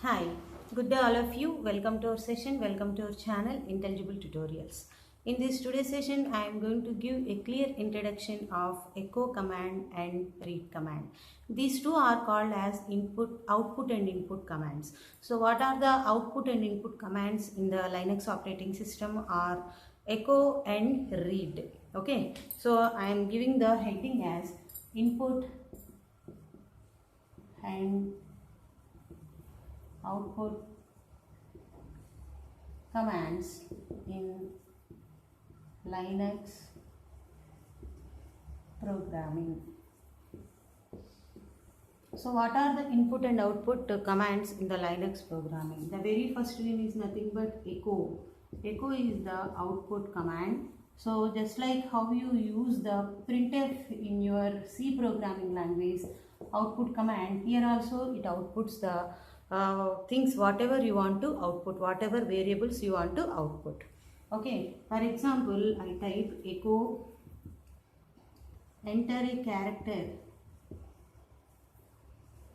Hi, good day all of you. Welcome to our session. Welcome to our channel Intelligible Tutorials. In this today's session, I am going to give a clear introduction of echo command and read command. These two are called as output and input commands. So what are the output and input commands in the Linux operating system are echo and read. Okay, so I am giving the heading as input and output commands in Linux programming. So what are the input and output commands in the Linux programming? The very first one is nothing but echo. Echo is the output command. So just like how you use the printf in your C programming language output command, here also it outputs the things whatever you want to output, whatever variables you want to output. Okay, for example, I type echo, enter a character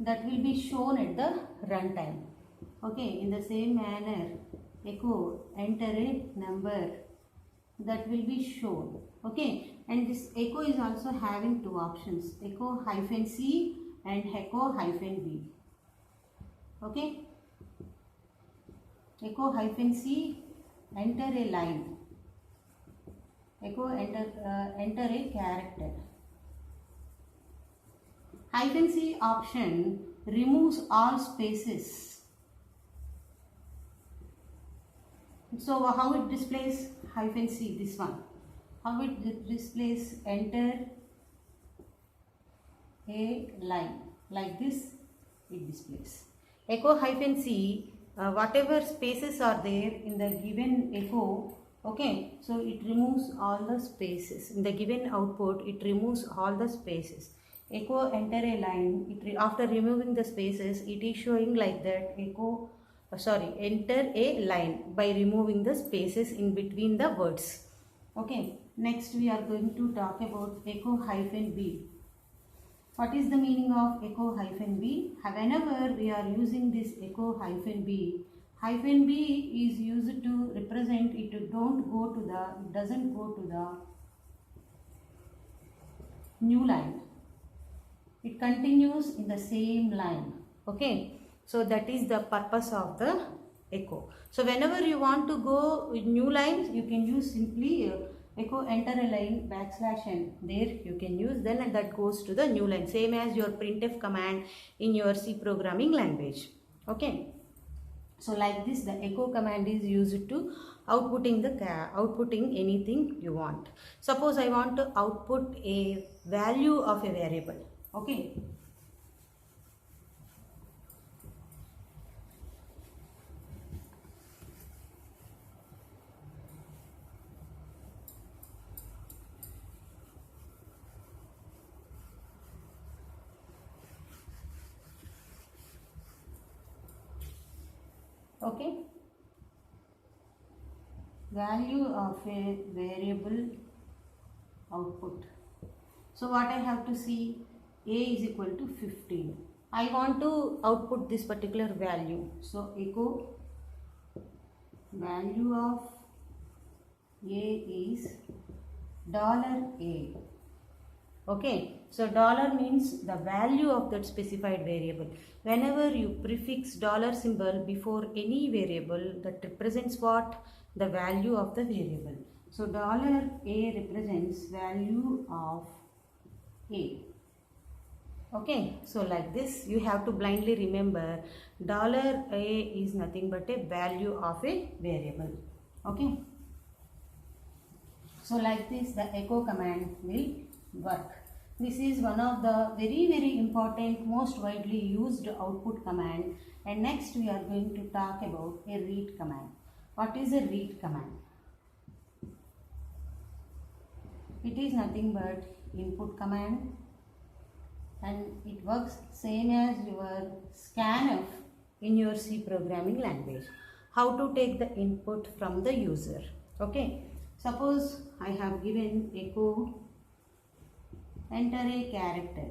that will be shown at the runtime. Okay, in the same manner, echo, enter a number that will be shown. Okay, and this echo is also having two options, echo -c and echo -b. Okay, echo -c, enter a line, echo enter a character. -c option removes all spaces. So how it displays -c, this one, how it displays enter a line, like this it displays. Echo -c, whatever spaces are there in the given echo, okay, so it removes all the spaces. In the given output, it removes all the spaces. Echo enter a line, after removing the spaces, it is showing like that echo, enter a line by removing the spaces in between the words. Okay, next we are going to talk about echo -b. What is the meaning of echo -b? Whenever we are using this echo -b, -b is used to represent it doesn't go to the new line. It continues in the same line. Okay, so that is the purpose of the echo. So whenever you want to go with new lines, you can use simply echo enter a line \n. There you can use, then that goes to the new line, same as your printf command in your C programming language. Okay, so like this the echo command is used to outputting anything you want. Suppose I want to output a value of a variable. Okay, okay, value of a variable output. So what I have to see, a is equal to 15. I want to output this particular value. So echo value of a is $a. Okay, so dollar means the value of that specified variable. Whenever you prefix dollar symbol before any variable, that represents what? The value of the variable. So $a represents value of a. Okay, so like this you have to blindly remember $a is nothing but a value of a variable. Okay, so like this the echo command will work. This is one of the very important, most widely used output command. And next we are going to talk about a read command. What is a read command? It is nothing but input command, and it works same as your scanf in your C programming language. How to take the input from the user? Okay, suppose I have given echo enter a character.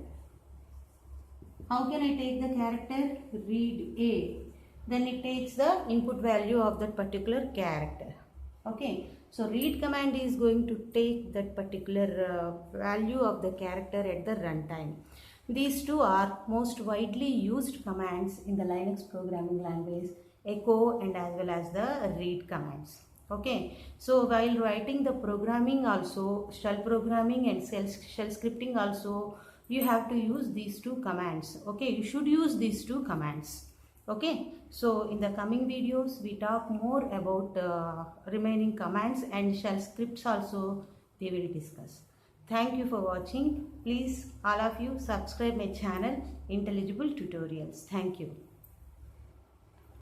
How can I take the character? Read A. then it takes the input value of that particular character. Okay, so read command is going to take that particular value of the character at the runtime. These two are most widely used commands in the Linux programming language, echo and as well as the read commands. Okay, so while writing the programming also, shell programming and shell scripting also, you have to use these two commands. Okay, you should use these two commands. Okay, so in the coming videos we talk more about remaining commands and shell scripts also we will discuss. Thank you for watching. Please all of you subscribe my channel Intelligible Tutorials. Thank you.